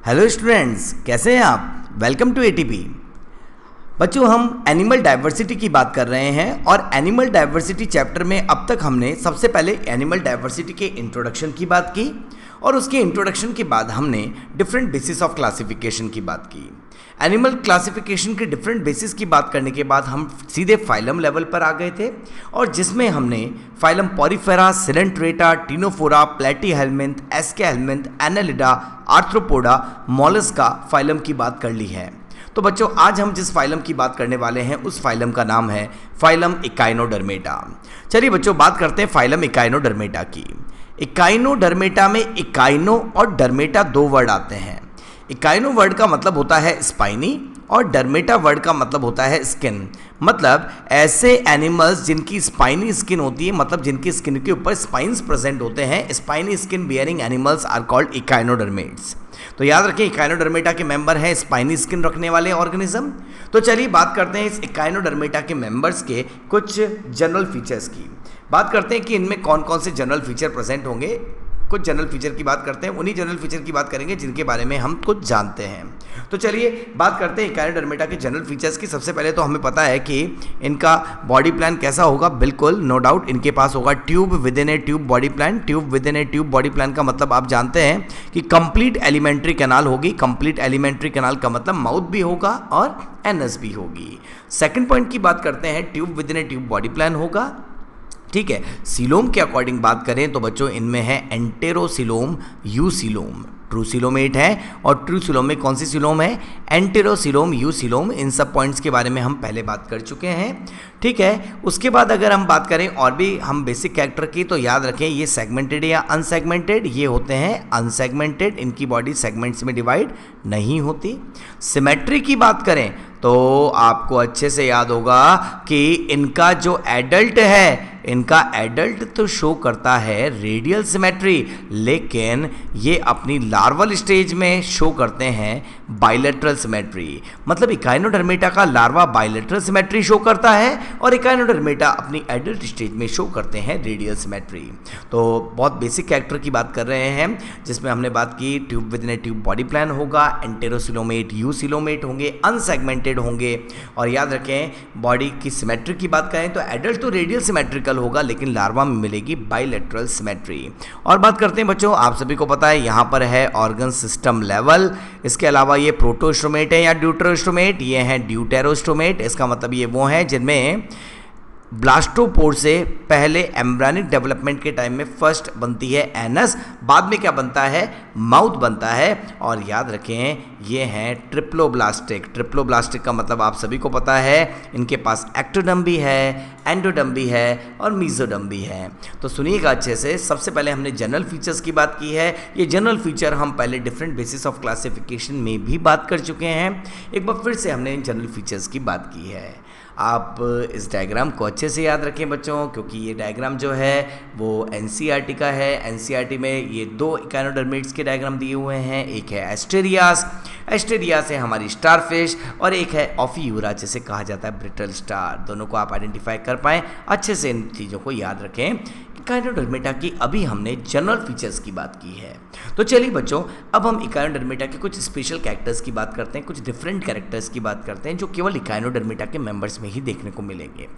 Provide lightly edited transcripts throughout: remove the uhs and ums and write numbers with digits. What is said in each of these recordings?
Hello students, कैसे हैं आप? Welcome to ATP. बच्चों, हम एनिमल डाइवर्सिटी की बात कर रहे हैं और एनिमल डाइवर्सिटी चैप्टर में अब तक हमने सबसे पहले एनिमल डाइवर्सिटी के इंट्रोडक्शन की बात की और उसके इंट्रोडक्शन के बाद हमने डिफरेंट बेसिस ऑफ क्लासिफिकेशन की बात की। एनिमल क्लासिफिकेशन के डिफरेंट बेसिस की बात करने के बाद हम सीधे फाइलम लेवल पर आ गए थे और जिसमें हमने phylum Porifera, Coelenterata, Ctenophora, Platyhelminth, Aschelminth, Annelida, Arthropoda, Mollusca phylum की बात कर ली है। तो बच्चों, आज हम जिस फाइलम की बात करने वाले हैं उस फाइलम का नाम है फाइलम इकाइनोडर्मेटा। चलिए बच्चों, बात करते हैं फाइलम इकाइनोडर्मेटा की। इकाइनोडर्मेटा में इकाइनो और डर्मेटा दो वर्ड आते हैं। इकाइनो वर्ड का मतलब होता है स्पाइनी और डर्मेटा वर्ड का मतलब होता है स्किन। मतलब ऐसे एनिमल्स जिनकी स्पाइनी स्किन होती है, मतलब जिनकी स्किन के ऊपर स्पाइन्स प्रेजेंट होते हैं, spiny skin bearing animals are called echinoderms. तो याद रखें, इकाइनोडर्मेटा के मेंबर हैं स्पाइनी स्किन रखने वाले ऑर्गेनिज्म। तो चलिए बात करते हैं इस इकाइनोडर्मेटा के मेंबर्स के कुछ जनरल फीचर्स की। बात करते हैं कि इनमें कौन कौन से जनरल फीचर प्रेजेंट होंगे। कुछ जनरल फीचर की बात करते हैं, उन्हीं जनरल फीचर की बात करेंगे जिनके बारे में हम कुछ जानते हैं। तो चलिए बात करते हैं इकाइनोडर्मेटा के जनरल फीचर्स की। सबसे पहले तो हमें पता है कि इनका बॉडी प्लान कैसा होगा। बिल्कुल नो डाउट इनके पास होगा tube within a tube body plan. Tube within a tube body plan का मतलब आप जानते हैं कि कंप्लीट एलिमेंट्री कैनाल होगी। कंप्लीट एलिमेंट्री कैनाल का मतलब माउथ भी होगा और एनस भी होगी। सेकंड पॉइंट की बात करते हैं, tube within a tube body plan होगा। ठीक है, सीलोम के अकॉर्डिंग बात करें तो बच्चों इनमें है एंटेरोसिलोम, यूसिलोम। ट्रू सिलोमेट है और ट्रू सिलोम में कौन सी सिलोम है? एंटेरोसिलोम, यूसिलोम। इन सब पॉइंट्स के बारे में हम पहले बात कर चुके हैं। ठीक है, उसके बाद अगर हम बात करें और भी हम बेसिक कैरेक्टर की, तो याद रखें ये सेगमेंटेड या अनसेगमेंटेड। ये होते हैं अनसेगमेंटेड, इनकी बॉडी सेगमेंट्स में डिवाइड नहीं होती। सिमेट्री की बात करें तो आपको अच्छे से याद होगा कि इनका जो एडल्ट है, इनका एडल्ट तो शो करता है रेडियल सिमेट्री, लेकिन ये अपनी लार्वल स्टेज में शो करते हैं बाइलेटरल सिमेट्री। मतलब इकाइनोडर्मेटा का लार्वा बाइलेटरल सिमेट्री शो करता है और इकाइनोडर्मेटा अपनी एडल्ट स्टेज में शो करते हैं रेडियल सिमेट्री। तो बहुत बेसिक कैरेक्टर की बात कर रहे हैं जिसमें हमने बात की tube within a tube body plan होगा, एंटेरोसिलोमेट, यूसिलोमेट होंगे, अनसेगमेंटेड होंगे। और याद रखें बॉडी की सिमेट्री की बात करें तो एडल्ट तो रेडियल सिमेट्रिकल होगा लेकिन लार्वा में मिलेगी बाइलेटरल सिमेट्री। और बात करते हैं बच्चों, आप सभी को पता है यहाँ पर है ऑर्गन सिस्टम लेवल। इसके अलावा ये प्रोटोस्टोमेट है या ड्यूटेरोस्टोमेट, ये हैं ड्यूटेरोस्टोमेट। इसका मतलब ये वो हैं जिनमें ब्लास्टोपोर से पहले एम्ब्रियोनिक डेवलपमेंट के टाइम में फर्स्ट बनती है एनस, बाद में क्या बनता है? माउथ बनता है। और याद रखें ये हैं ट्रिप्लोब्लास्टिक। ट्रिप्लोब्लास्टिक का मतलब आप सभी को पता है, इनके पास एक्टोडर्म भी है, एंडोडर्म भी है और मीजोडर्म भी है। तो सुनिएगा अच्छे से। सबसे पहले हमने जनरल फीचर्स की बात की है। ये जनरल फीचर हम पहले डिफरेंट बेसिस ऑफ क्लासिफिकेशन में भी बात कर चुके हैं। एक बार फिर से हमने इन जनरल फीचर्स की बात की है। आप इस डायग्राम को अच्छे से याद रखें बच्चों, क्योंकि ये डायग्राम जो है वो एनसीईआरटी का है। एनसीईआरटी में ये दो इकाइनोडर्मेट्स के डायग्राम दिए हुए हैं। एक है एस्टेरियास, एस्टेरियास है हमारी स्टारफिश, और एक है ऑफियूरा जिसे कहा जाता है ब्रिटल स्टार। दोनों को आप आइडेंटिफाई कर पाएँ, अच्छे से इन चीज़ों को याद रखें। इकाइनोडर्मेटा की अभी हमने जनरल फीचर्स की बात की है। तो चलिए बच्चों, अब हम इकाइनोडर्मेटा के कुछ स्पेशल कैरेक्टर्स की बात करते हैं, कुछ डिफरेंट कैरेक्टर्स की बात करते हैं जो केवल इकाइनोडर्मेटा के मेंबर्स में ही देखने को मिलेंगे।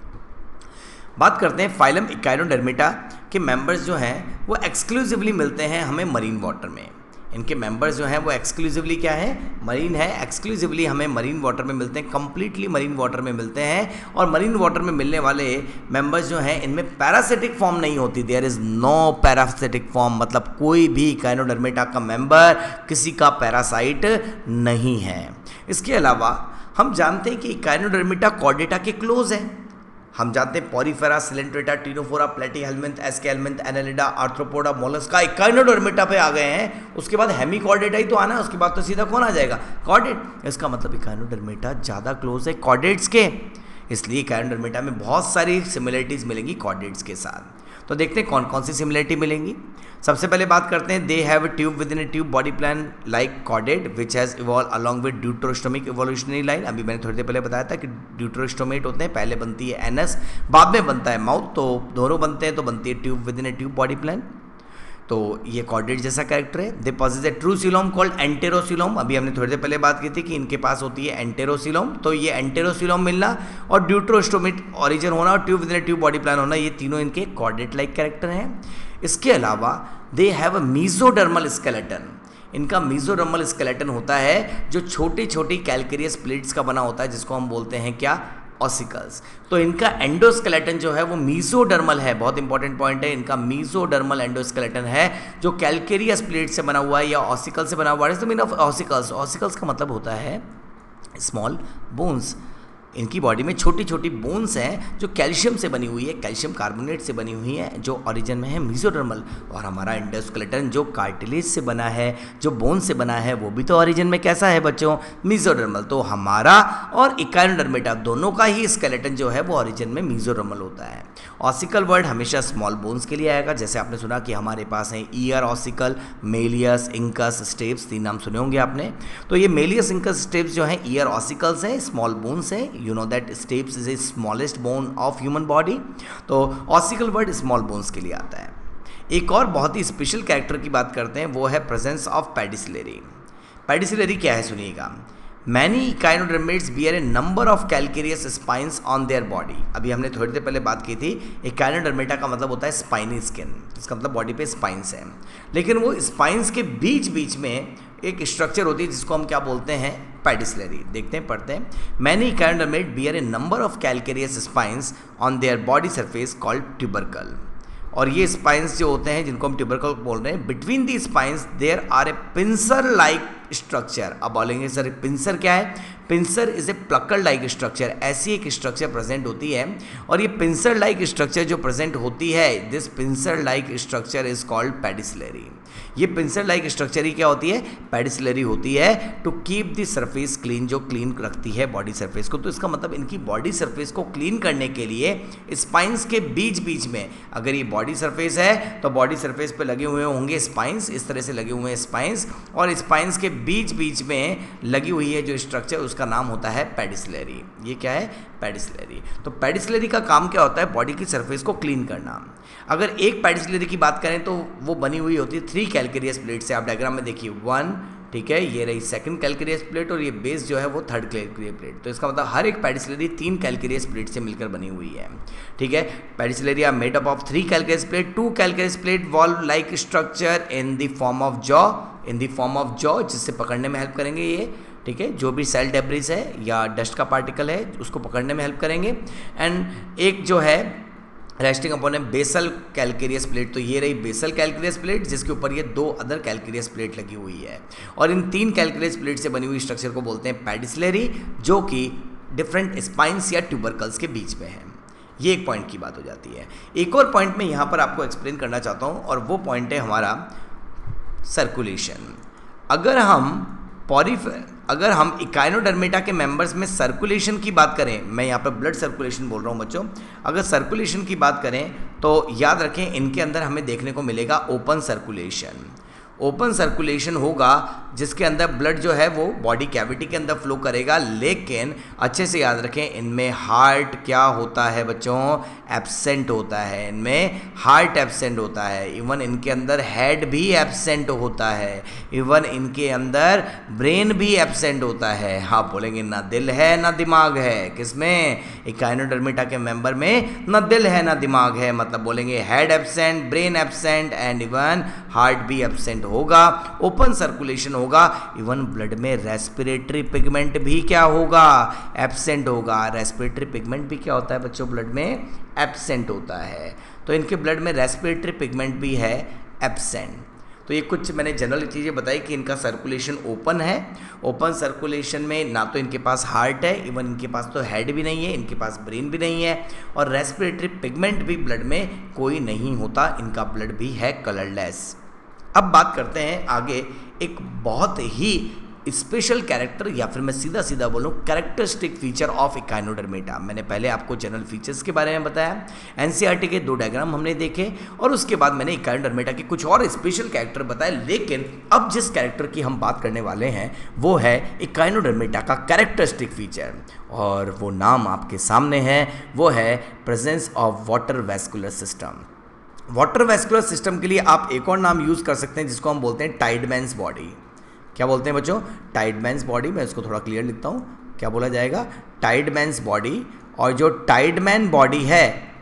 बात करते हैं फाइलम इकाइनोडर्मेटा के मेंबर्स जो हैं वो एक्सक्लूसिवली मिलते हैं हमें मरीन वाटर में। इनके मेंबर्स जो हैं वो एक्सक्लूसिवली क्या है? मरीन है। एक्सक्लूसिवली हमें मरीन वाटर में मिलते हैं, कंप्लीटली मरीन वाटर में मिलते हैं। और मरीन वाटर में मिलने वाले मेंबर्स जो हैं इनमें पैरासिटिक फॉर्म नहीं होती। There is no parasitic form, मतलब कोई भी इकाइनोडर्मेटा का मेंबर किसी का पैरासाइट नहीं है। इसके अलावा हम जानते हैं कि इकाइनोडर्मेटा कॉर्डेटा के क्लोज है। हम जानते हैं Porifera, Coelenterata, Ctenophora, Platyhelminth, Aschelminth, Annelida, Arthropoda, Mollusca Echinodermata पे आ गए हैं। उसके बाद हेमीकॉर्डेटा ही तो आना है, उसके बाद तो सीधा कौन आ जाएगा? कॉर्डेट। इसका मतलब इकाइनोडर्मेटा ज़्यादा क्लोज है कॉर्डेट्स के, इसलिए इकाइनोडर्मेटा में बहुत सारी सिमिलरिटीज़ मिलेंगी कॉर्डेट्स के साथ। तो देखते हैं कौन कौन सी सिमिलरिटी मिलेंगी। सबसे पहले बात करते हैं, they have a tube within a tube body plan like chordate which has evolve along with deuterostomic evolutionary line. अभी मैंने थोड़ी देर पहले बताया था कि ड्यूटेरोस्टोमेट होते हैं, पहले बनती है एनस, बाद में बनता है माउथ। तो दोनों बनते हैं तो बनती है tube within a tube body plan. तो ये कॉर्डेट जैसा कैरेक्टर है। दे पॉसेस ए ट्रू सीलोम कॉल्ड एंटेरोसीलोम। अभी हमने थोड़ी देर पहले बात की थी कि इनके पास होती है एंटेरोसीलोम। तो ये एंटेरोसीलोम मिलना और ड्यूट्रोस्टोमिक ऑरिजिन होना और tube with tube body plan होना, ये तीनों इनके कॉर्डेट लाइक कैरेक्टर हैं। इसके अलावा दे हैव अ मीजोडर्मल स्केलेटन। इनका मीजोडर्मल स्केलेटन होता है जो छोटी छोटी कैल्केरियस प्लेट्स का बना होता है, जिसको हम बोलते हैं क्या, ऑसिकल्स। तो इनका एंडोस्केलेटन जो है वो मीजोडर्मल है। बहुत इंपॉर्टेंट पॉइंट है, इनका मीजोडर्मल एंडोस्केलेटन है जो कैल्केरियस प्लेट से बना हुआ है या ऑसिकल से बना हुआ है। मीन ऑफ ऑसिकल्स, ऑसिकल्स का मतलब होता है स्मॉल बोन्स। इनकी बॉडी में छोटी छोटी बोन्स हैं जो कैल्शियम से बनी हुई है, कैल्शियम कार्बोनेट से बनी हुई है, जो ओरिजिन में है मीजोडर्मल। और हमारा एंडोस्केलेटन जो कार्टिलेज से बना है, जो बोन से बना है, वो भी तो ओरिजिन में कैसा है बच्चों, मीजोडर्मल। तो हमारा और इकाइनोडर्मेटा दोनों का ही स्केलेटन जो है वो ओरिजिन में मीजोडर्मल होता है। ऑसिकल वर्ड हमेशा स्मॉल बोन्स के लिए आएगा। जैसे आपने सुना कि हमारे पास है year ossicle, Méliès, incus, steps, 3 नाम सुने होंगे आपने। तो ये मेलियस, इंकस, स्टेप्स जो हैं ईयर ऑसिकल्स हैं, स्मॉल बोन्स हैं। You know that steps is a smallest bone of human body. तो ऑसिकल वर्ड स्मॉल बोन्स के लिए आता है। एक और बहुत ही स्पेशल कैरेक्टर की बात करते हैं, वो है प्रेजेंस ऑफ पेडिसिलरी। पेडिसिलरी क्या है सुनिएगा। Many echinoderms bear a number of calcareous spines on their body. अभी हमने थोड़ी देर पहले बात की थी, इकाइनोडर्मेटा का मतलब होता है स्पाइनी स्किन, इसका मतलब बॉडी पे स्पाइन्स हैं। लेकिन वो स्पाइन्स के बीच बीच में एक स्ट्रक्चर होती है जिसको हम क्या बोलते हैं, पेडिसिलरी। देखते हैं, पढ़ते हैं। Many echinoderm bear a number of calcareous spines on their body surface called tubercle. और ये स्पाइन्स जो होते हैं जिनको हम ट्यूबरकल बोल रहे हैं, between the spines there are a pincer like structure. अब बोलेंगे सर पिंसर क्या है, pincer is a plucker like structure. ऐसी एक स्ट्रक्चर प्रेजेंट होती है और ये पिंसर लाइक स्ट्रक्चर जो प्रेजेंट होती है, this pincer like structure is called pedicellaria. ये पिंसर लाइक स्ट्रक्चर ही क्या होती है, पेडिसिलरी होती है। To keep the surface clean, जो क्लीन रखती है बॉडी सरफेस को। तो इसका मतलब इनकी बॉडी सरफेस को क्लीन करने के लिए स्पाइन्स के बीच बीच में, अगर ये बॉडी सरफेस है तो बॉडी सरफेस पे लगे हुए होंगे स्पाइन्स, इस तरह से लगे हुए हैं स्पाइन्स, और स्पाइन्स के बीच बीच में लगी हुई है जो स्ट्रक्चर, उसका नाम होता है पेडिसिलरी। ये क्या है, पेडिसिलरी। तो पेडिसिलरी का काम क्या होता है, बॉडी की सरफेस को क्लीन करना। अगर एक पेडिसिलरी की बात करें तो वो बनी हुई होती है 3 कैल्केरियस प्लेट से। आप डायग्राम में देखिए 1, ठीक है, ये रही 2nd कैल्केरियस प्लेट और ये बेस जो है वो 3rd कैल्केरियस प्लेट। तो इसका मतलब हर एक पेडिसिलरी 3 कैल्केरियस प्लेट से मिलकर बनी हुई है, ठीक है। Pedicellaria are made up of 3 calcareous plate, 2 calcareous plate valve like structure in the form of jaw, in the form of jaw, जिससे पकड़ने में हेल्प करेंगे ये, ठीक है। जो भी सेल डेब्रिस है या डस्ट का पार्टिकल है उसको पकड़ने में हेल्प करेंगे। एंड एक जो है रेस्टिंग अपॉन ए बेसल कैल्केरियस प्लेट। तो ये रही बेसल कैल्केरियस प्लेट जिसके ऊपर ये 2 अदर कैल्केरियस प्लेट लगी हुई है। और इन 3 कैल्केरियस प्लेट से बनी हुई स्ट्रक्चर को बोलते हैं पेडिसिलरी, जो कि डिफरेंट स्पाइन्स या ट्यूबरकल्स के बीच में है। ये एक पॉइंट की बात हो जाती है। एक और पॉइंट मैं यहाँ पर आपको एक्सप्लेन करना चाहता हूँ और वो पॉइंट है हमारा सर्कुलेशन। अगर हम इकाइनोडर्मेटा के मेंबर्स में सर्कुलेशन की बात करें, मैं यहाँ पर ब्लड सर्कुलेशन बोल रहा हूँ बच्चों, अगर सर्कुलेशन की बात करें तो याद रखें इनके अंदर हमें देखने को मिलेगा ओपन सर्कुलेशन। ओपन सर्कुलेशन होगा जिसके अंदर ब्लड जो है वो बॉडी कैविटी के अंदर फ्लो करेगा, लेकिन अच्छे से याद रखें इनमें हार्ट क्या होता है बच्चों, एब्सेंट होता है। इनमें हार्ट एब्सेंट होता है, इवन इनके अंदर हेड भी एब्सेंट होता है, इवन इनके अंदर ब्रेन भी एब्सेंट होता है। हाँ बोलेंगे ना दिल है ना दिमाग है, किसमें, इकाइनोडर्मेटा के मेंबर में ना दिल है ना दिमाग है, मतलब बोलेंगे head absent, brain absent and even heart भी एब्सेंट होगा। ओपन सर्कुलेशन होगा, इवन ब्लड में रेस्पिरेटरी पिगमेंट भी क्या होगा, एब्सेंट होगा। रेस्पिरेटरी पिगमेंट भी क्या होता है बच्चों, ब्लड में एब्सेंट होता है। तो इनके ब्लड में रेस्पिरेटरी पिगमेंट भी है एब्सेंट। तो ये कुछ मैंने जनरल चीज़ें बताई कि इनका सर्कुलेशन ओपन है। ओपन सर्कुलेशन में ना तो इनके पास हार्ट है, इवन इनके पास तो हेड भी नहीं है, इनके पास ब्रेन भी नहीं है, और रेस्पिरेटरी पिगमेंट भी ब्लड में कोई नहीं होता। इनका ब्लड भी है कलरलेस। अब बात करते हैं आगे एक बहुत ही स्पेशल कैरेक्टर, या फिर मैं सीधा सीधा बोलूँ कैरेक्टरिस्टिक फीचर ऑफ इकाइनोडर्मेटा। मैंने पहले आपको जनरल फीचर्स के बारे में बताया, एनसीईआरटी के 2 डायग्राम हमने देखे, और उसके बाद मैंने इकाइनोडर्मेटा के कुछ और स्पेशल कैरेक्टर बताए। लेकिन अब जिस कैरेक्टर की हम बात करने वाले हैं वो है इकाइनोडर्मेटा का कैरेक्टरिस्टिक फीचर, और वो नाम आपके सामने है, वो है presence of water vascular system. Water vascular system के लिए आप एक और नाम यूज़ कर सकते हैं जिसको हम बोलते हैं टाइडमैन्स बॉडी। क्या बोलते हैं बच्चों? टाइडमैन्स बॉडी। मैं इसको थोड़ा क्लियर लिखता हूँ, क्या बोला जाएगा? टाइडमैन्स बॉडी। और जो टाइडमैन बॉडी है,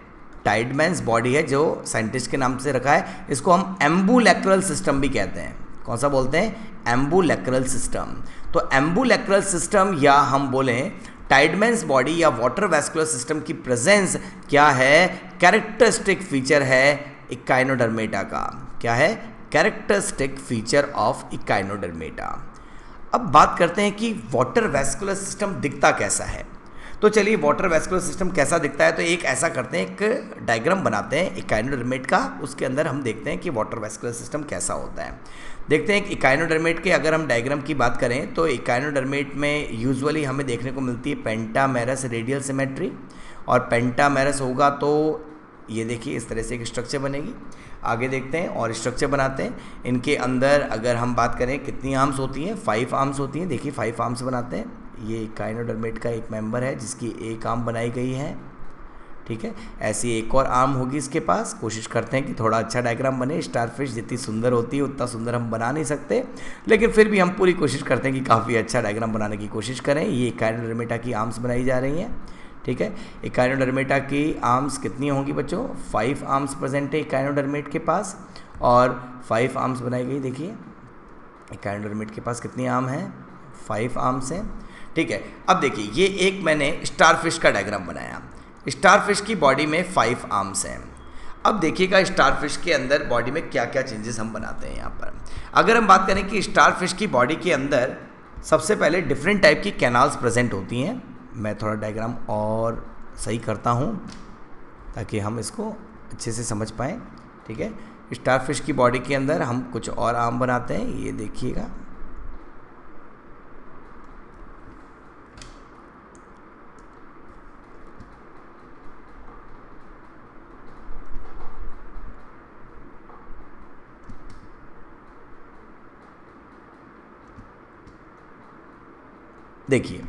टाइडमैन्स बॉडी है जो साइंटिस्ट के नाम से रखा है, इसको हम एम्बुलेक्रल सिस्टम भी कहते हैं। कौन सा बोलते हैं? Ambulacral system. तो एम्बुलेक्रल सिस्टम या हम बोलें टाइडमैन्स बॉडी या वाटर वेस्कुलर सिस्टम की प्रेजेंस क्या है? कैरेक्टरिस्टिक फीचर है इकाइनोडर्मेटा का। क्या है? Characteristic feature of Echinodermata. अब बात करते हैं कि वाटर वेस्कुलर सिस्टम दिखता कैसा है। तो चलिए, वाटर वेस्कुलर सिस्टम कैसा दिखता है, तो एक ऐसा करते हैं, एक डायग्राम बनाते हैं इकाइनोडर्मेट का, उसके अंदर हम देखते हैं कि वाटर वेस्कुलर सिस्टम कैसा होता है। देखते हैं कि इकाइनोडर्मेट के अगर हम डायग्राम की बात करें तो इकाइनोडर्मेट में यूजुअली हमें देखने को मिलती है पेंटामेरस रेडियल सिमेट्री। और पेंटामेरस होगा तो ये देखिए इस तरह से एक स्ट्रक्चर बनेगी। आगे देखते हैं और स्ट्रक्चर बनाते हैं। इनके अंदर अगर हम बात करें कितनी आर्म्स होती हैं? 5 आर्म्स होती हैं। देखिए 5 आर्म्स बनाते हैं। ये इकाइनोडर्मेट का एक मेंबर है जिसकी एक आर्म बनाई गई है, ठीक है। ऐसी एक और आर्म होगी इसके पास। कोशिश करते हैं कि थोड़ा अच्छा डायग्राम बने। स्टारफिश जितनी सुंदर होती है उतना सुंदर हम बना नहीं सकते, लेकिन फिर भी हम पूरी कोशिश करते हैं कि काफ़ी अच्छा डायग्राम बनाने की कोशिश करें। ये इकाइनोडर्मेटा की आर्म्स बनाई जा रही हैं, ठीक है। इकाइनोडर्मेटा की आर्म्स कितनी होंगी बच्चों? 5 आर्म्स प्रेजेंट है इकाइनोडर्मेट के पास और 5 आर्म्स बनाई गई। देखिए इकाइनोडर्मेट के पास कितनी आर्म हैं? 5 आर्म्स हैं, ठीक है। अब देखिए ये एक मैंने स्टारफिश का डायग्राम बनाया। स्टारफिश की बॉडी में 5 आर्म्स हैं। अब देखिएगा स्टारफिश के अंदर बॉडी में क्या क्या चेंजेस हम बनाते हैं यहाँ पर। अगर हम बात करें कि स्टारफिश की बॉडी के अंदर सबसे पहले डिफरेंट टाइप की कैनाल्स प्रेजेंट होती हैं। मैं थोड़ा डायग्राम और सही करता हूँ ताकि हम इसको अच्छे से समझ पाएँ, ठीक है। स्टारफिश की बॉडी के अंदर हम कुछ और आर्म बनाते हैं, ये देखिएगा। देखिए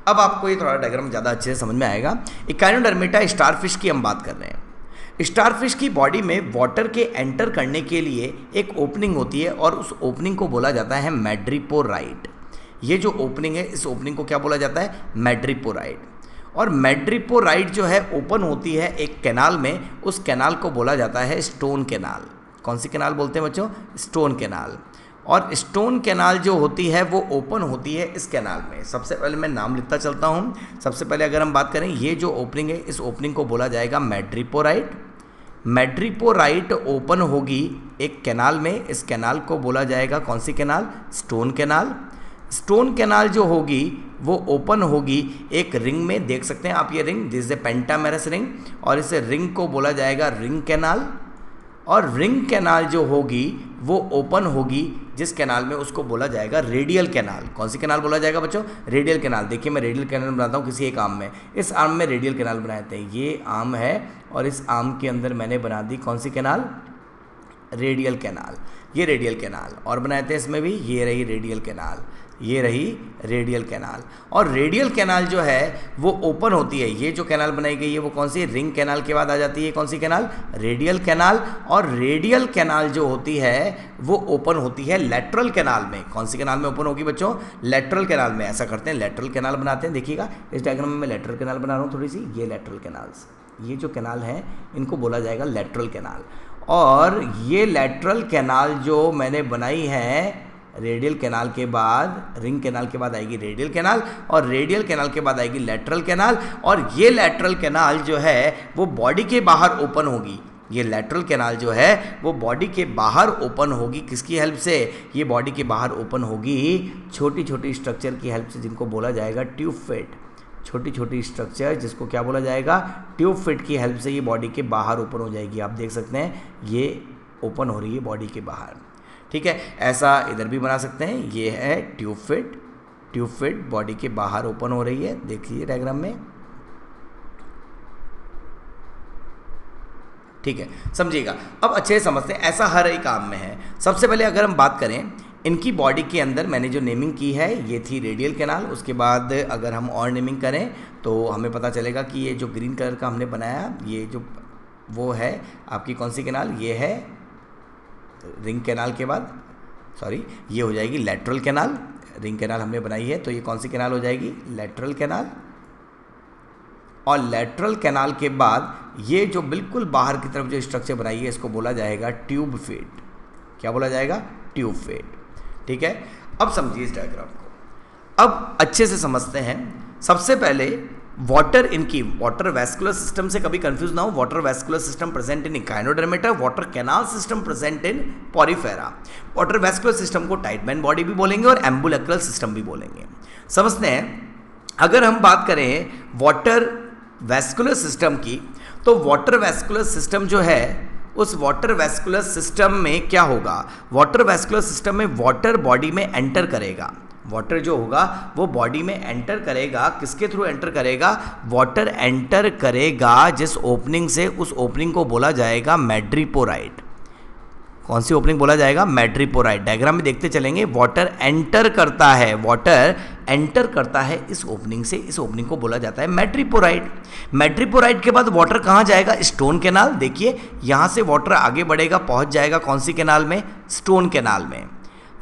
अब आपको ये थोड़ा डायग्राम ज़्यादा अच्छे से समझ में आएगा। इकाइनोडर्मेटा स्टारफिश की हम बात कर रहे हैं। स्टारफिश की बॉडी में वाटर के एंटर करने के लिए एक ओपनिंग होती है और उस ओपनिंग को बोला जाता है मैड्रिपोराइट। ये जो ओपनिंग है, इस ओपनिंग को क्या बोला जाता है? मैड्रिपोराइट। और मैड्रिपोराइट जो है ओपन होती है एक कैनाल में, उस कैनाल को बोला जाता है स्टोन कैनाल। कौन सी कैनाल बोलते हैं बच्चों? Stone canal. और स्टोन कैनाल जो होती है वो ओपन होती है इस कैनाल में। सबसे पहले मैं नाम लिखता चलता हूँ। सबसे पहले अगर हम बात करें, ये जो ओपनिंग है इस ओपनिंग को बोला जाएगा मैड्रिपोराइट। मैड्रिपोराइट ओपन होगी एक कैनाल में, इस कैनाल को बोला जाएगा कौन सी canal? Stone canal. Stone canal जो होगी वो ओपन होगी एक रिंग में। देख सकते हैं आप ये ring, this is a pentamerous ring, और इस रिंग को बोला जाएगा रिंग कैनाल। और रिंग कैनाल जो होगी वो ओपन होगी जिस कैनाल में, उसको बोला जाएगा रेडियल कैनाल। कौन सी कैनाल बोला जाएगा बच्चों? Radial canal. देखिए मैं रेडियल कैनाल बनाता हूँ किसी एक आर्म में, इस आर्म में रेडियल कैनाल बनाते हैं। ये आर्म है और इस आर्म के अंदर मैंने बना दी कौन सी कैनाल? Radial canal. ये रेडियल कैनाल। और बनाते हैं इसमें भी, ये रही रेडियल कैनाल, ये रही रेडियल कैनाल। और रेडियल कैनाल जो है वो ओपन होती है। ये जो कैनाल बनाई गई है वो कौन सी? रिंग कैनाल के बाद आ जाती है कौन सी कैनाल? Radial canal. और रेडियल कैनाल जो होती है वो ओपन होती है लेटरल कैनाल में। कौन सी कैनाल में ओपन होगी बच्चों? लेटरल कैनाल में। ऐसा करते हैं, लेटरल कैनाल बनाते हैं। देखिएगा इस डायग्राम में मैं लेटरल कैनाल बना रहा हूँ थोड़ी सी। ये लेटरल कैनाल्स, ये जो कैनाल है इनको बोला जाएगा लेटरल कैनाल। और ये लेटरल कैनाल जो मैंने बनाई है, रेडियल कैनाल के बाद, रिंग कैनाल के बाद आएगी रेडियल कैनाल, और रेडियल कैनाल के बाद आएगी लेटरल कैनाल। और ये लेटरल कैनाल जो है वो बॉडी के बाहर ओपन होगी। ये लेटरल कैनाल जो है वो बॉडी के बाहर ओपन होगी। किसकी हेल्प से? ये बॉडी के बाहर ओपन होगी छोटी छोटी स्ट्रक्चर की हेल्प से, जिनको बोला जाएगा ट्यूब फिट। छोटी छोटी स्ट्रक्चर जिसको क्या बोला जाएगा? ट्यूब फिट की हेल्प से ये बॉडी के बाहर ओपन हो जाएगी। आप देख सकते हैं ये ओपन हो रही है बॉडी के बाहर, ठीक है। ऐसा इधर भी बना सकते हैं। ये है tube fit, tube fit body के बाहर ओपन हो रही है, देखिए डायग्राम में, ठीक है। समझिएगा, अब अच्छे से समझते हैं। ऐसा हर एक आर्म में है। सबसे पहले अगर हम बात करें इनकी बॉडी के अंदर, मैंने जो नेमिंग की है ये थी रेडियल कैनाल। उसके बाद अगर हम और नेमिंग करें तो हमें पता चलेगा कि ये जो ग्रीन कलर का हमने बनाया, ये जो वो है आपकी कौन सी कैनाल, ये है रिंग कैनाल के बाद, सॉरी ये हो जाएगी लेटरल कैनाल। रिंग कैनाल हमने बनाई है तो ये कौन सी कैनाल हो जाएगी, लेटरल कैनाल। और लेटरल कैनाल के बाद ये जो बिल्कुल बाहर की तरफ जो स्ट्रक्चर बनाई है इसको बोला जाएगा ट्यूब फेट। क्या बोला जाएगा, ट्यूब फेट। ठीक है, अब समझिए इस डायग्राम को, अब अच्छे से समझते हैं। सबसे पहले वाटर इनकी वाटर वैस्कुलर सिस्टम से कभी कंफ्यूज ना हो, water vascular system present in Echinodermata, water canal system present in Porifera. Water vascular system को टाइटमैन बॉडी भी बोलेंगे और एम्बुलेक्रल सिस्टम भी बोलेंगे। समझते हैं, अगर हम बात करें वाटर वैस्कुलर सिस्टम की, तो वाटर वैस्कुलर सिस्टम जो है उस वाटर वैस्कुलर सिस्टम में क्या होगा, वाटर वैस्कुलर सिस्टम में वाटर बॉडी में एंटर करेगा। वाटर जो होगा वो बॉडी में एंटर करेगा, किसके थ्रू एंटर करेगा, वाटर एंटर करेगा जिस ओपनिंग से, उस ओपनिंग को बोला जाएगा मैड्रिपोराइट। कौन सी ओपनिंग बोला जाएगा, मैड्रिपोराइट। डायग्राम में देखते चलेंगे, वाटर एंटर करता है, वाटर एंटर करता है इस ओपनिंग से, इस ओपनिंग को बोला जाता है मैड्रिपोराइट। मैड्रिपोराइट के बाद वाटर कहाँ जाएगा, स्टोन कैनाल। देखिए यहाँ से वाटर आगे बढ़ेगा, पहुँच जाएगा कौन सी कैनाल में, स्टोन कैनाल में।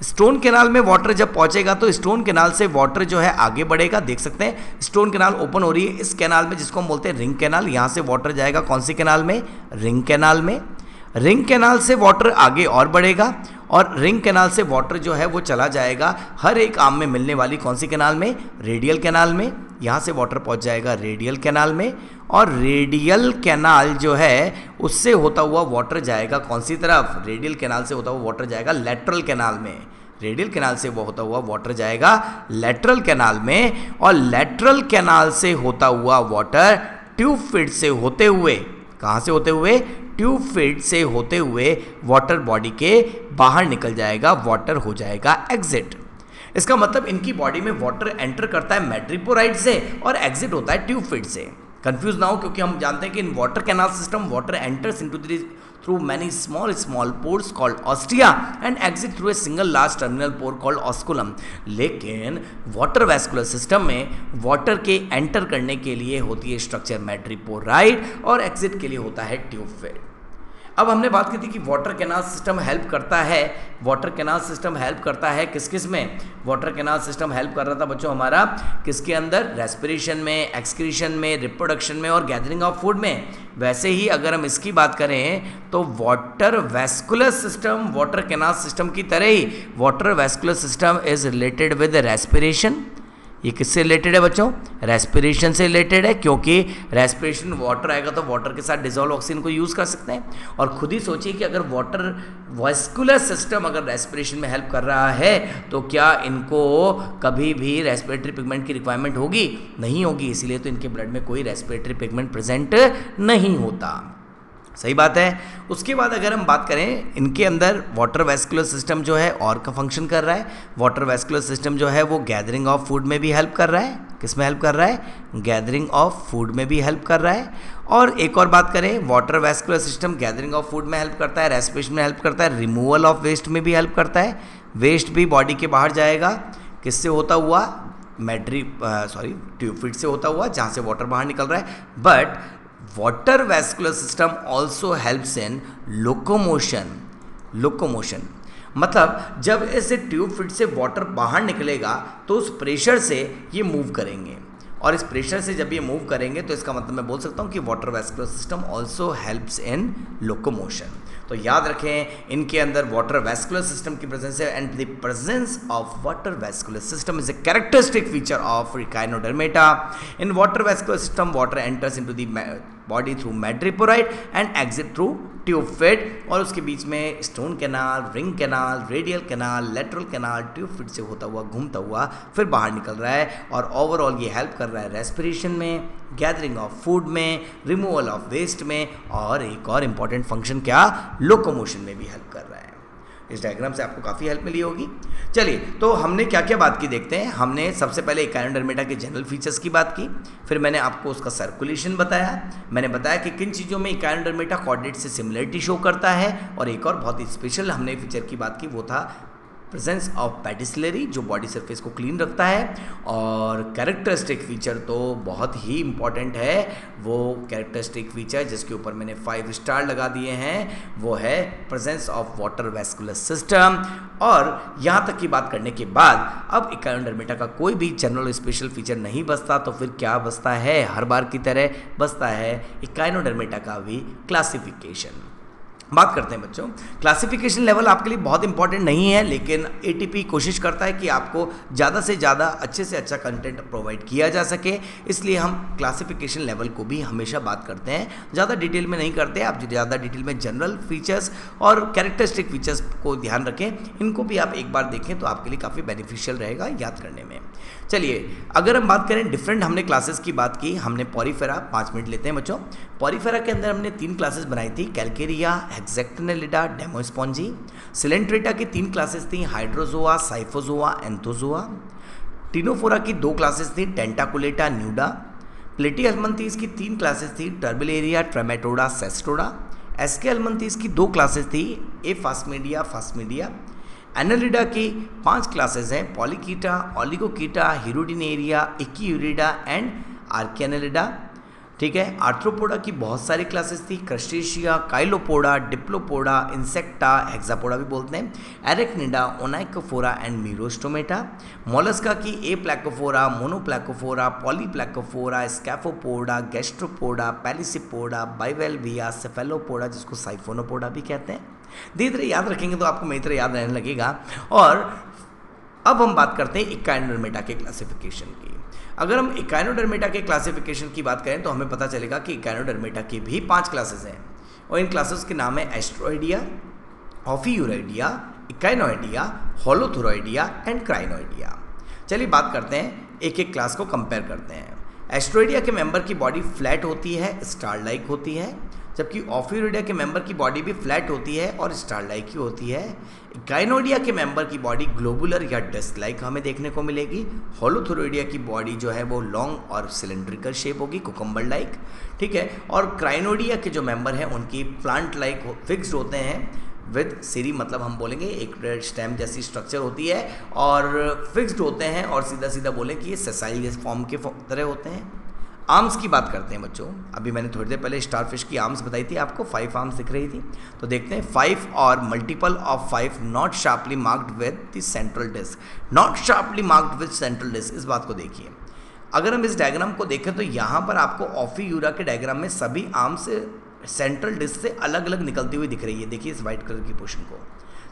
स्टोन कैनाल में वाटर जब पहुंचेगा तो स्टोन कैनाल से वाटर जो है आगे बढ़ेगा। देख सकते हैं स्टोन कैनाल ओपन हो रही है इस कैनाल में जिसको हम बोलते हैं रिंग कैनाल। यहाँ से वाटर जाएगा कौन सी कैनाल में, रिंग कैनाल में। रिंग कैनाल से वाटर आगे और बढ़ेगा और रिंग कैनाल से वाटर जो है वो चला जाएगा हर एक आर्म में मिलने वाली कौन सी कैनाल में, रेडियल कैनाल में। यहाँ से वाटर पहुँच जाएगा रेडियल कैनाल में और रेडियल कैनाल जो है उससे होता हुआ वाटर जाएगा कौन सी तरफ, रेडियल कैनाल से होता हुआ वाटर जाएगा लेटरल कैनाल में। रेडियल कैनाल से वो होता हुआ वाटर जाएगा लेटरल कैनाल में और लेटरल कैनाल से होता हुआ वाटर ट्यूब फीट से होते हुए, कहाँ से होते हुए, ट्यूब फीट से होते हुए वाटर बॉडी के बाहर निकल जाएगा, वाटर हो जाएगा एग्जिट। इसका मतलब इनकी बॉडी में वाटर एंटर करता है मैड्रिपोराइट से और एग्जिट होता है ट्यूब फीट से। कंफ्यूज ना हो, क्योंकि हम जानते हैं कि in water canal system water enters into the through many small pores called ostia and exit through a single large terminal pore called osculum। लेकिन वाटर वैस्कुलर सिस्टम में वाटर के एंटर करने के लिए होती है स्ट्रक्चर मैड्रिपोराइट और exit के लिए होता है ट्यूब फीट। अब हमने बात की थी कि वाटर कैनाल सिस्टम हेल्प करता है, वाटर कैनाल सिस्टम हेल्प करता है किस किस में, वाटर कैनाल सिस्टम हेल्प कर रहा था बच्चों हमारा किसके अंदर, रेस्पिरेशन में, एक्सक्रीशन में, रिप्रोडक्शन में और गैदरिंग ऑफ फूड में। वैसे ही अगर हम इसकी बात करें तो water vascular system water canal system की तरह ही water vascular system is related with respiration. ये किससे रिलेटेड है बच्चों, रेस्पिरेशन से रिलेटेड है, क्योंकि रेस्पिरेशन वाटर आएगा तो वाटर के साथ डिजोल्व ऑक्सीजन को यूज़ कर सकते हैं। और खुद ही सोचिए कि अगर वाटर वैस्कुलर सिस्टम अगर रेस्पिरेशन में हेल्प कर रहा है तो क्या इनको कभी भी रेस्पिरेटरी पिगमेंट की रिक्वायरमेंट होगी, नहीं होगी। इसीलिए तो इनके ब्लड में कोई रेस्पिरेटरी पिगमेंट प्रेजेंट नहीं होता। सही बात है। उसके बाद अगर हम बात करें इनके अंदर वाटर वैस्कुलर सिस्टम जो है और का फंक्शन कर रहा है, वाटर वैस्कुलर सिस्टम जो है वो गैदरिंग ऑफ फूड में भी हेल्प कर रहा है। किस में हेल्प कर रहा है, गैदरिंग ऑफ फूड में भी हेल्प कर रहा है। और एक और बात करें, water vascular system gathering of food में हेल्प करता है, रेस्पिरेशन में हेल्प करता है, रिमूवल ऑफ वेस्ट में भी हेल्प करता है। वेस्ट भी बॉडी के बाहर जाएगा, किससे होता हुआ, ट्यूब फीट से होता हुआ जहाँ से वाटर बाहर निकल रहा है। But water vascular system also helps in locomotion. Locomotion मतलब जब ऐसे ट्यूब फीट से वाटर बाहर निकलेगा तो उस प्रेशर से ये मूव करेंगे, और इस प्रेशर से जब ये मूव करेंगे तो इसका मतलब मैं बोल सकता हूँ कि water vascular system also helps in locomotion. तो याद रखें इनके अंदर वाटर वैस्कुलर सिस्टम की प्रेजेंस है, and the presence of water vascular system is a characteristic feature of Echinodermata. In water vascular system water enters into the body through madreporite and exit through tube feet, और उसके बीच में stone canal, ring canal, radial canal, lateral canal tube feet से होता हुआ घूमता हुआ फिर बाहर निकल रहा है। और ओवरऑल ये हेल्प कर रहा है रेस्पिरेशन में, गैदरिंग ऑफ फूड में, रिमूवल ऑफ वेस्ट में, और एक और इम्पॉर्टेंट फंक्शन क्या, लोकोमोशन में भी हेल्प कर रहा है। इस डायग्राम से आपको काफ़ी हेल्प मिली होगी। चलिए, तो हमने क्या क्या बात की देखते हैं। हमने सबसे पहले इकाइनोडर्मेटा के जनरल फीचर्स की बात की, फिर मैंने आपको उसका सर्कुलेशन बताया, मैंने बताया कि किन चीज़ों में इकाइनोडर्मेटा कॉर्डेट से सिमिलरिटी शो करता है, और एक और बहुत ही स्पेशल हमने फीचर की बात की वो था प्रेजेंस ऑफ पेडिसिलरी जो बॉडी सरफेस को क्लीन रखता है, और कैरेक्टरिस्टिक फीचर तो बहुत ही इंपॉर्टेंट है, वो कैरेक्टरिस्टिक फीचर जिसके ऊपर मैंने 5 स्टार लगा दिए हैं वो है presence of water vascular system. और यहाँ तक की बात करने के बाद अब इकाइनोडर्मेटा का कोई भी जनरल स्पेशल फीचर नहीं बचता, तो फिर क्या बचता है? हर बार की तरह बचता है इकाइनोडर्मेटा का भी क्लासिफिकेशन। बात करते हैं बच्चों, क्लासिफिकेशन लेवल आपके लिए बहुत इंपॉर्टेंट नहीं है, लेकिन एटीपी कोशिश करता है कि आपको ज़्यादा से ज़्यादा अच्छे से अच्छा कंटेंट प्रोवाइड किया जा सके, इसलिए हम क्लासिफिकेशन लेवल को भी हमेशा बात करते हैं, ज़्यादा डिटेल में नहीं करते। आप ज़्यादा डिटेल में जनरल फीचर्स और कैरेक्टरिस्टिक फीचर्स को ध्यान रखें, इनको भी आप एक बार देखें तो आपके लिए काफ़ी बेनिफिशियल रहेगा याद करने में। चलिए, अगर हम बात करें डिफरेंट, हमने क्लासेस की बात की, हमने पॉरीफेरा 5 मिनट लेते हैं बच्चों। पॉरीफेरा के अंदर हमने 3 क्लासेस बनाई थी, कैलकेरिया, हेक्सेक्टिनेलिडा, डेमोस्पॉन्जी। सिलेंट्रेटा की 3 क्लासेस थी, हाइड्रोजोआ, साइफोजोआ, एंथोजोआ। टिनोफोरा की 2 क्लासेस थी, टेंटाकुलेटा, न्यूडा। प्लेटिहेल्मिन्थीज की 3 क्लासेस थी, टर्बिलेरिया, ट्रेमेटोडा, सेस्टोडा। एस्केहेल्मिन्थीज की 2 क्लासेस थी, एफास्मेडिया, फास्मेडिया। एनालिडा की 5 क्लासेस हैं, पॉलीकीटा, ओलिगोकीटा, हिरोडिनेरिया, इक्यूरिडा एंड आर्कियानेलिडा। ठीक है। आर्थ्रोपोडा की बहुत सारी क्लासेस थी, crustacea, Chilopoda, Diplopoda, insecta, Hexapoda भी बोलते हैं, एरेक्निडा, ओनाइकोफोरा एंड मीरोस्टोमेटा। मोलस्का की एप्लैकोफोरा, मोनोप्लैकोफोरा, पॉलीप्लैकोफोरा, स्कैफोपोडा, गैस्ट्रोपोडा, पैलिसिपोडा, बाइवेल्विया, सेफेलोपोडा जिसको साइफोनोपोडा भी कहते हैं। धीरे धीरे याद रखेंगे तो आपको मेरी तरह याद रहने लगेगा। और अब हम बात करते हैं इकाइनोडर्मेटा के क्लासिफिकेशन की। अगर हम इकाइनोडर्मेटा के क्लासिफिकेशन की बात करें तो हमें पता चलेगा कि इकाइनोडर्मेटा की भी 5 क्लासेस हैं, और इन क्लासेस के नाम है एस्ट्रोइडिया, ऑफियूराइडिया, इकाइनोइडिया, होलोथुरोइडिया एंड क्राइनोइडिया। चलिए बात करते हैं, एक एक क्लास को कंपेयर करते हैं। एस्ट्रोइडिया के मेंबर की बॉडी फ्लैट होती है, स्टार लाइक होती है, जबकि ऑफियूरिडिया के मेंबर की बॉडी भी फ्लैट होती है और स्टार लाइक ही होती है। गाइनोडिया के मेंबर की बॉडी ग्लोबुलर या डिस्क लाइक हमें देखने को मिलेगी। होलोथुरोइडिया की बॉडी जो है वो लॉन्ग और सिलेंड्रिकल शेप होगी, कुकम्बर लाइक। ठीक है। और क्राइनोडिया के जो मेंबर हैं उनकी प्लांट लाइक फिक्स्ड होते हैं विद सीरी, मतलब हम बोलेंगे एक स्टेम जैसी स्ट्रक्चर होती है और फिक्स्ड होते हैं, और सीधा सीधा बोलें कि ये सेसाइल फॉर्म के तरह होते हैं। आर्म्स की बात करते हैं बच्चों। अभी मैंने थोड़ी देर पहले स्टारफिश की आर्म्स बताई थी आपको, 5 आर्म्स दिख रही थी, तो देखते हैं 5 और multiple of 5 not sharply marked with the central disc. Not sharply marked with central disc, इस बात को देखिए। अगर हम इस डायग्राम को देखें तो यहाँ पर आपको ऑफियूरा के डायग्राम में सभी आर्म्स सेंट्रल डिस्क से अलग अलग निकलती हुई दिख रही है। देखिए इस वाइट कलर की पोर्शन को,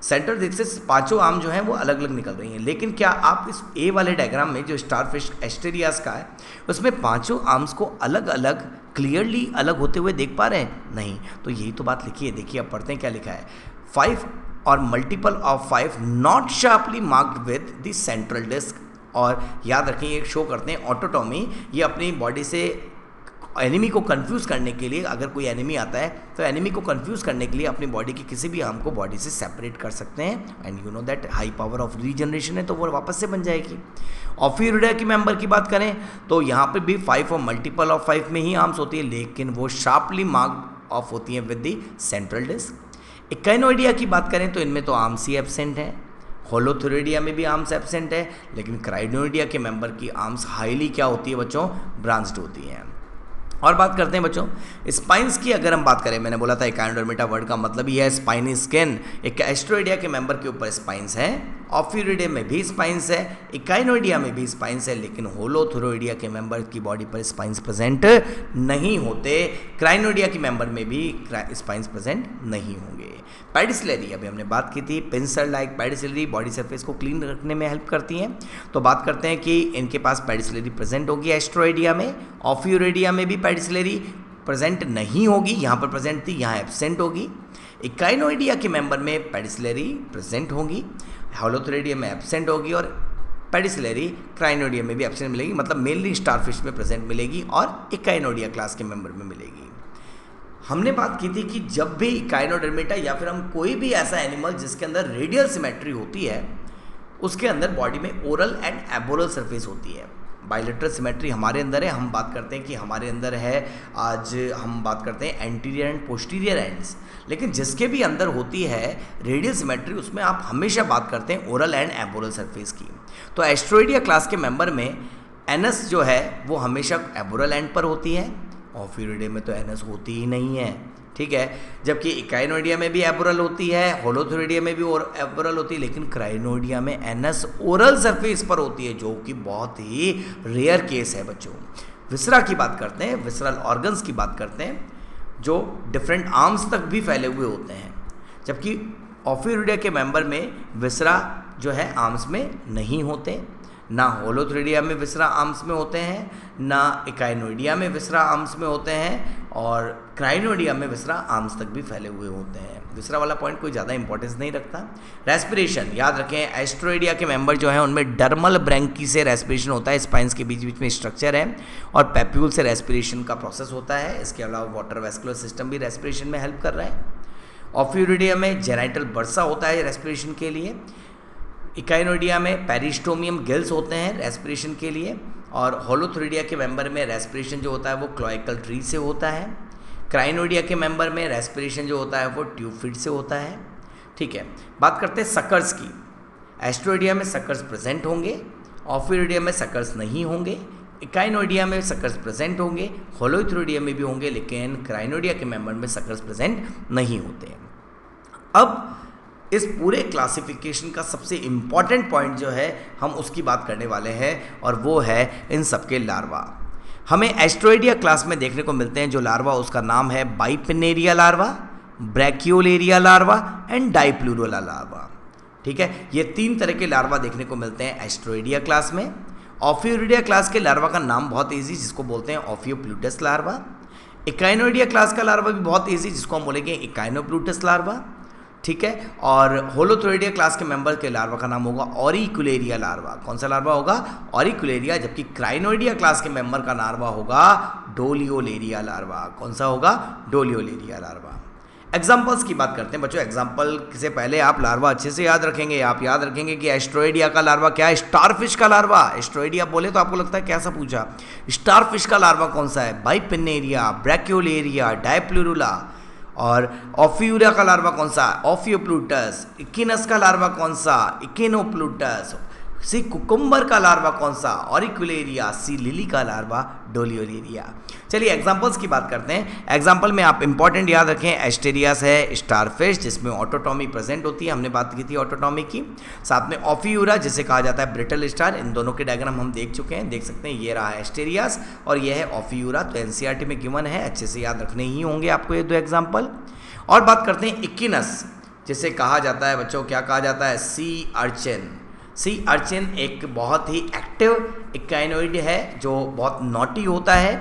सेंट्रल डिस्क से 5 आर्म जो हैं वो अलग अलग निकल रही हैं। लेकिन क्या आप इस ए वाले डायग्राम में जो स्टारफिश एस्टेरियास का है उसमें 5 आर्म्स को अलग अलग क्लियरली अलग होते हुए देख पा रहे हैं? नहीं। तो यही तो बात लिखी है, देखिए अब पढ़ते हैं क्या लिखा है। 5 और multiple of 5 not sharply marked with the central disc. और याद रखें ये शो करते हैं ऑटोटॉमी, ये अपनी बॉडी से एनिमी को कंफ्यूज करने के लिए, अगर कोई एनिमी आता है तो एनिमी को कंफ्यूज करने के लिए अपनी बॉडी की किसी भी आर्म को बॉडी से सेपरेट कर सकते हैं। And you know that high power of regeneration है तो वो वापस से बन जाएगी। ऑफियूरिडिया की मेंबर की बात करें तो यहाँ पे भी 5 और मल्टीपल ऑफ 5 में ही आर्म्स होती है, लेकिन वो शार्पली मार्क्ड ऑफ होती हैं विद द सेंट्रल डिस्क। इकाइनोइडिया की बात करें तो इनमें तो आर्म्स ही एब्सेंट है। होलोथुरोइडिया में भी आर्म्स एब्सेंट है, लेकिन क्राइनोइडिया के मेंबर की आर्म्स हाईली क्या होती है बच्चों? ब्रांच्ड होती हैं। और बात करते हैं बच्चों स्पाइन्स की। अगर हम बात करें, मैंने बोला था इकाइनोडर्मेटा वर्ड का मतलब ही है स्पाइनी स्किन। एक एस्ट्रोइडिया के मेंबर के ऊपर स्पाइन्स हैं, ऑफियूरिडिया में भी स्पाइन्स है, इकाइनोइडिया में भी स्पाइन्स है, लेकिन होलोथुरोइडिया के मेंबर की बॉडी पर स्पाइन्स प्रेजेंट नहीं होते। क्राइनोइडिया की मेंबर में भी स्पाइन्स प्रेजेंट नहीं होंगे। पेडिसिलरी, अभी हमने बात की थी, पिंसर लाइक पेडिसिलरी बॉडी सरफेस को क्लीन रखने में हेल्प करती हैं। तो बात करते हैं कि इनके पास पेडिसिलरी प्रेजेंट होगी एस्ट्रोइडिया में। ऑफियूरिडिया में भी पेडिसिलरी प्रेजेंट नहीं होगी, यहाँ पर प्रेजेंट थी, यहाँ एब्सेंट होगी। इकाइनोइडिया के मेंबर में पेडिसिलरी प्रेजेंट होगी, होलोथुरोइडिया में एब्सेंट होगी, और पेडिसिलरी क्राइनोइडिया में भी एब्सेंट मिलेगी, मतलब मेनली स्टारफिश में प्रेजेंट मिलेगी और इकाइनोइडिया क्लास के मेंबर में मिलेगी। हमने बात की थी कि जब भी इकाइनोडर्मेटा या फिर हम कोई भी ऐसा एनिमल जिसके अंदर रेडियल सिमेट्री होती है उसके अंदर बॉडी में ओरल एंड एबोरल सरफेस होती है। बायलेटरल सिमेट्री हमारे अंदर है, हम बात करते हैं कि हमारे अंदर है, आज हम बात करते हैं एंटीरियर एंड पोस्टीरियर एंड्स, लेकिन जिसके भी अंदर होती है रेडियल सिमेट्री उसमें आप हमेशा बात करते हैं ओरल एंड एबोरल सरफेस की। तो एस्ट्रोइडिया क्लास के मेंबर में एनस जो है वो हमेशा एबोरल एंड पर होती है, ऑफियोइडिया में तो एनस होती ही नहीं है, ठीक है। जबकि इकाइनोइडिया में भी एबोरल होती है, होलोथोइडिया में भी एबोरल होती है, लेकिन क्राइनोइडिया में एनस ओरल सरफेस पर होती है, जो कि बहुत ही रेयर केस है बच्चों। विसरा की बात करते हैं, विसरल ऑर्गन्स की बात करते हैं, जो डिफरेंट आर्म्स तक भी फैले हुए होते हैं, जबकि ऑफियोइडिया के मेंबर में विसरा जो है आर्म्स में नहीं होते, ना होलोथोइडिया में विसरा आर्म्स में होते हैं, ना इकाइनोइडिया में विसरा आर्म्स में होते हैं, और क्राइनोइडिया में विसरा आर्म्स तक भी फैले हुए होते हैं। विसरा वाला पॉइंट कोई ज़्यादा इंपॉर्टेंस नहीं रखता। रेस्पिरेशन याद रखें, एस्ट्रोइडिया के मेंबर जो हैं उनमें डर्मल ब्रैंकी से रेस्पिरेशन होता है, स्पाइन्स के बीच बीच में स्ट्रक्चर है, और पेप्यूल से रेस्पिरेशन का प्रोसेस होता है। इसके अलावा वाटर वेस्कुलर सिस्टम भी रेस्पिरेशन में हेल्प कर रहा है। ऑफियोइडिया में जेनाइटल बर्सा होता है रेस्पिरेशन के लिए, इकाइनोइडिया में पेरिस्टोमियम गिल्स होते हैं रेस्पिरेशन के लिए, और होलोथोइडिया के मेंबर में रेस्पिरेशन जो होता है वो क्लोइकल ट्री से होता है। क्राइनोइडिया के मेंबर में रेस्पिरेशन जो होता है वो ट्यूब फीट से होता है, ठीक है। बात करते हैं सकर्स की। एस्ट्रोइडिया में सकर्स प्रेजेंट होंगे, ऑफियोइडिया में सकर्स नहीं होंगे, इकाइनोइडिया में सकर्स प्रेजेंट होंगे, होलोथोइडिया में भी होंगे, लेकिन क्राइनोइडिया के मेंबर में सकर्स प्रेजेंट नहीं होते। अब इस पूरे क्लासिफिकेशन का सबसे इम्पॉर्टेंट पॉइंट जो है हम उसकी बात करने वाले हैं, और वो है इन सबके लार्वा। हमें एस्ट्रोइडिया क्लास में देखने को मिलते हैं जो लार्वा, उसका नाम है bipinnaria larva, brachiolaria larva and dipleurula larva, ठीक है। ये 3 तरह के लार्वा देखने को मिलते हैं एस्ट्रोइडिया क्लास में। ऑफियोइडिया क्लास के लार्वा का नाम बहुत ईजी, जिसको बोलते हैं ऑफियोप्लूटस लार्वा। इकाइनोइडिया क्लास का लार्वा भी बहुत ईजी, जिसको हम बोलेंगे इकाइनोप्लूटस लार्वा, ठीक है। और होलोथोइडिया क्लास के मेंबर के लार्वा का नाम होगा ऑरिकुलेरिया लार्वा। कौन सा लार्वा होगा? ऑरिकुलेरिया। जबकि क्राइनोइडिया क्लास के मेंबर का लार्वा होगा डोलियोलेरिया लार्वा। कौन सा होगा? डोलियोलेरिया लार्वा। एग्जाम्पल्स की बात करते हैं बच्चों। एग्जाम्पल से पहले आप लार्वा अच्छे से याद रखेंगे। आप याद रखेंगे कि एस्ट्रोइडिया का लार्वा क्या है? स्टारफिश का लार्वा। एस्ट्रोइडिया बोले तो आपको लगता है कैसा पूछा? स्टारफिश का लार्वा कौन सा है? बाइपिनेरिया, ब्रैकियोलेरिया, डाइप्लूरुला। और ऑफियूरिया का लार्वा कौन सा? ऑफियोप्लूटस। इकिनस का लार्वा कौन सा? इकिनोप्लूटस। सी कुकुम्बर का लार्वा कौन सा? ऑरिकुलेरिया। सी लिली का लार्वा डोलियोलेरिया। चलिए एग्जांपल्स की बात करते हैं। एग्जांपल में आप इंपॉर्टेंट याद रखें, एस्टेरियास है स्टारफिश जिसमें ऑटोटॉमी प्रेजेंट होती है, हमने बात की थी ऑटोटॉमी की। साथ में ऑफियूरा जिसे कहा जाता है ब्रिटल स्टार, इन दोनों के डायग्राम हम देख चुके हैं, देख सकते हैं। ये रहा एस्टेरियास और ये है ऑफियूरा। तो एनसीईआरटी में गिवन है, अच्छे से याद रखने ही होंगे आपको ये 2 एग्जाम्पल। और बात करते हैं इकिनस जिसे कहा जाता है बच्चों, क्या कहा जाता है? Sea urchin. सी अर्चिन एक बहुत ही एक्टिव इकाइनोइड है जो बहुत नॉटी होता है।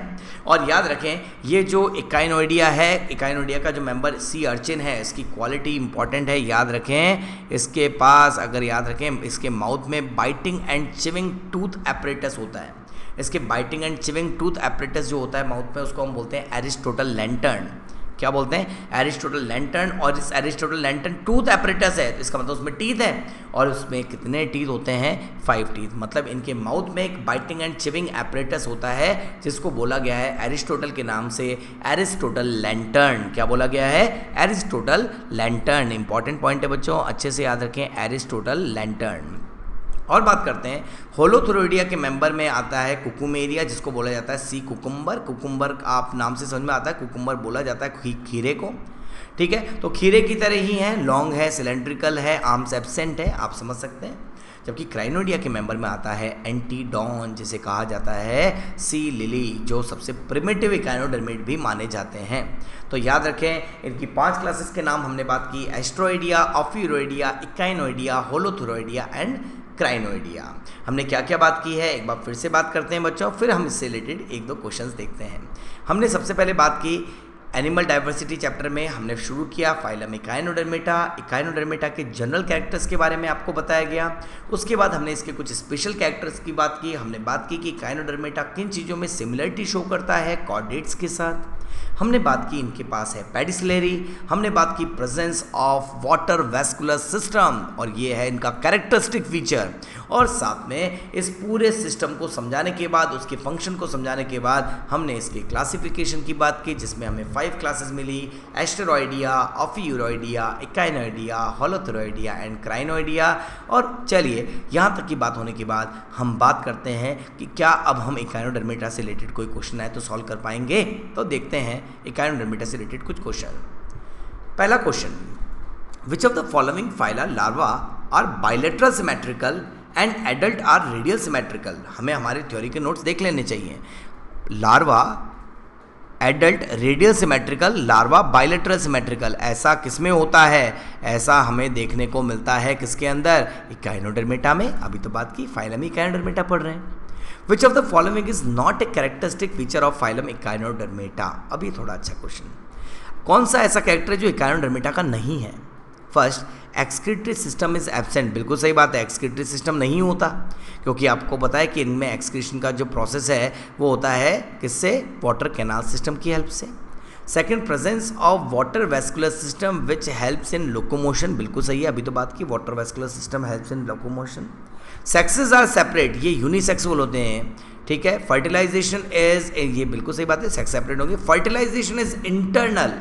और याद रखें ये जो इकाइनोइडिया है, इकाइनोइडिया का जो मेंबर सी अर्चिन है, इसकी क्वालिटी इंपॉर्टेंट है, याद रखें। इसके पास अगर याद रखें, इसके माउथ में biting and chewing tooth apparatus होता है। इसके biting and chewing tooth apparatus जो होता है माउथ में, उसको हम बोलते हैं एरिस्टोटल लैंटर्न। क्या बोलते हैं? Aristotle lantern. और इस एरिस्टोटल लैंटर्न टूथ एपरेटस है, तो इसका मतलब उसमें टीथ है। और उसमें कितने टीथ होते हैं? 5 टीथ। मतलब इनके माउथ में एक बाइटिंग एंड चिविंग एपरेटस होता है जिसको बोला गया है एरिस्टोटल के नाम से एरिस्टोटल लैंटर्न। क्या बोला गया है? Aristotle lantern. इंपॉर्टेंट पॉइंट है बच्चों, अच्छे से याद रखें, एरिस्टोटल लैंटर्न। और बात करते हैं होलोथोइडिया के मेंबर में आता है कुकुमेरिया जिसको बोला जाता है सी कुकुम्बर। कुकुम्बर आप नाम से समझ में आता है, कुकुम्बर बोला जाता है खीरे को, ठीक है। तो खीरे की तरह ही है, लॉन्ग है, सिलेंड्रिकल है, आर्म्स एब्सेंट है, आप समझ सकते हैं। जबकि क्राइनोइडिया के मेंबर में आता है एंटीडॉन जिसे कहा जाता है सी लिली, जो सबसे प्रिमिटिव इकाइनोडर्मिड भी माने जाते हैं। तो याद रखें इनकी 5 क्लासेस के नाम हमने बात की, एस्ट्रोइडिया, ऑफियोइडिया, इकाइनोइडिया, होलोथोइडिया एंड क्राइनोइडिया। हमने क्या क्या बात की है एक बार फिर से बात करते हैं बच्चों, फिर हम इससे रिलेटेड 1-2 क्वेश्चंस देखते हैं। हमने सबसे पहले बात की एनिमल डाइवर्सिटी चैप्टर में, हमने शुरू किया फाइलम इकाइनोडर्मेटा। इकाइनोडर्मेटा के जनरल कैरेक्टर्स के बारे में आपको बताया गया। उसके बाद हमने इसके कुछ स्पेशल कैरेक्टर्स की बात की। हमने बात की कि इकाइनोडर्मेटा किन चीज़ों में सिमिलरिटी शो करता है कॉर्डेट्स के साथ। हमने बात की इनके पास है पेडिसलेरी। हमने बात की presence of water vascular system और ये है इनका कैरेक्टरिस्टिक फीचर। और साथ में इस पूरे सिस्टम को समझाने के बाद, उसके फंक्शन को समझाने के बाद हमने इसकी क्लासिफिकेशन की बात की, जिसमें हमें 5 क्लासेस मिली: एस्टेरॉयडिया, ऑफियूरॉयडिया, इकाइनॉयडिया, होलोथेरॉयडिया एंड क्राइनॉयडिया। और चलिए यहाँ तक की बात होने के बाद हम बात करते हैं कि क्या अब हम इकाइनोडर्मेटा से रिलेटेड कोई क्वेश्चन आए तो सॉल्व कर पाएंगे। तो देखते हैं इकाइनोडर्मेटा से रिलेटेड कुछ क्वेश्चन। पहला question, which of the following phyla larva are bilateral symmetrical and adult are radial symmetrical. हमें हमारे थ्योरी के नोट्स देख लेने चाहिए। Larva adult radial symmetrical, larva bilateral symmetrical, ऐसा किसमें होता है? ऐसा हमें देखने को मिलता है किसके अंदर? इकाइनोडर्मेटा में। अभी तो बात की फाइलम इकाइनोडर्मेटा पढ़ रहे हैं। विच of the following is not a characteristic feature of phylum Echinodermata. अभी थोड़ा अच्छा क्वेश्चन, कौन सा ऐसा कैरेक्टर है जो इकाइनोडर्मेटा का नहीं है? First, excretory system is absent. बिल्कुल सही बात है, एक्सक्रीटरी सिस्टम नहीं होता, क्योंकि आपको पता है कि इनमें एक्सक्रीशन का जो प्रोसेस है वो होता है किससे? वाटर कैनाल सिस्टम की हेल्प से। Second, presence of water vascular system which helps in locomotion. बिल्कुल सही है, अभी तो बात की water vascular system helps in locomotion. Sexes are separate, ये यूनिसेक्सुअल होते हैं, ठीक है। फर्टिलाइजेशन इज, ये बिल्कुल सही बात है, सेक्स सेपरेट होंगे। Fertilisation is internal,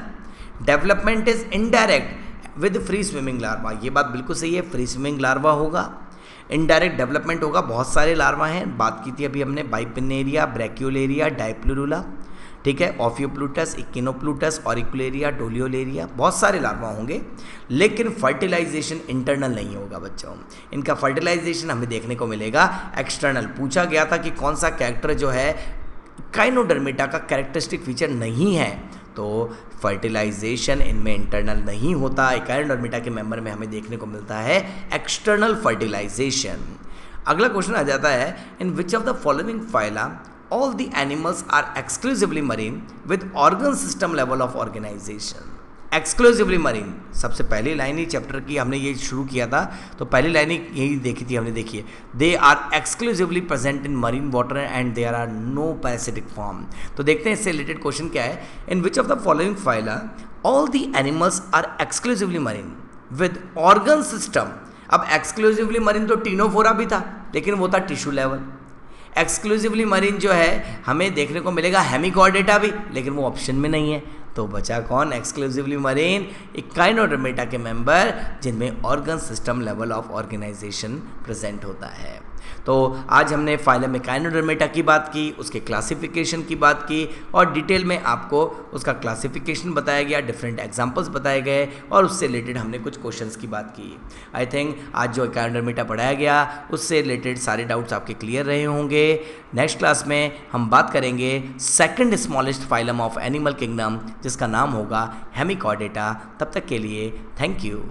development is indirect with free swimming larva. ये बात बिल्कुल सही है, फ्री स्विमिंग लार्वा होगा, इनडायरेक्ट डेवलपमेंट होगा। बहुत सारे लार्वा हैं, बात की थी अभी हमने, बाइपिनेरिया, ब्रैक्यूलेरिया, डाइप्लुरुला, ठीक है, ऑफियोप्लूटस, इकिनोप्लूटस, ऑरिकुलेरिया, डोलियोलेरिया, बहुत सारे लार्वा होंगे, लेकिन फर्टिलाइजेशन इंटरनल नहीं होगा बच्चों। इनका फर्टिलाइजेशन हमें देखने को मिलेगा एक्सटर्नल। पूछा गया था कि कौन सा कैरेक्टर जो है इकाइनोडर्मेटा का कैरेक्टरिस्टिक फीचर नहीं है, तो फर्टिलाइजेशन इनमें इंटरनल नहीं होता। इकाइनोडर्मेटा के मेंबर में हमें देखने को मिलता है एक्सटर्नल फर्टिलाइजेशन। अगला क्वेश्चन आ जाता है, in which of the following phyla all the animals are exclusively marine with organ system level of organisation. Exclusively marine, सबसे पहली लाइन ही चैप्टर की हमने ये शुरू किया था, तो पहली लाइन ही यही देखी थी हमने, देखिए, they are exclusively present in marine water and there are no parasitic form. तो देखते हैं इससे रिलेटेड क्वेश्चन क्या है। In which of the following phyla all the animals are exclusively marine with organ system. अब एक्सक्लूसिवली मरीन तो Ctenophora भी था, लेकिन वो था टिश्यू लेवल। एक्सक्लूसिवली मरीन जो है हमें देखने को मिलेगा हेमिकॉर्डेटा भी, लेकिन वो ऑप्शन में नहीं है। तो बचा कौन? एक्सक्लूसिवली मरीन इकाइनोडर्मेटा के मेंबर जिनमें organ system level of organisation present होता है। तो आज हमने फाइलम इकाइनोडर्मेटा की बात की, उसके क्लासिफिकेशन की बात की, और डिटेल में आपको उसका क्लासिफिकेशन बताया गया, डिफरेंट एग्जांपल्स बताए गए, और उससे रिलेटेड हमने कुछ क्वेश्चंस की बात की। आई थिंक आज जो इकाइनोडर्मेटा पढ़ाया गया उससे रिलेटेड सारे डाउट्स आपके क्लियर रहे होंगे। नेक्स्ट क्लास में हम बात करेंगे second smallest phylum of animal kingdom, जिसका नाम होगा हेमिकॉर्डेटा। तब तक के लिए थैंक यू।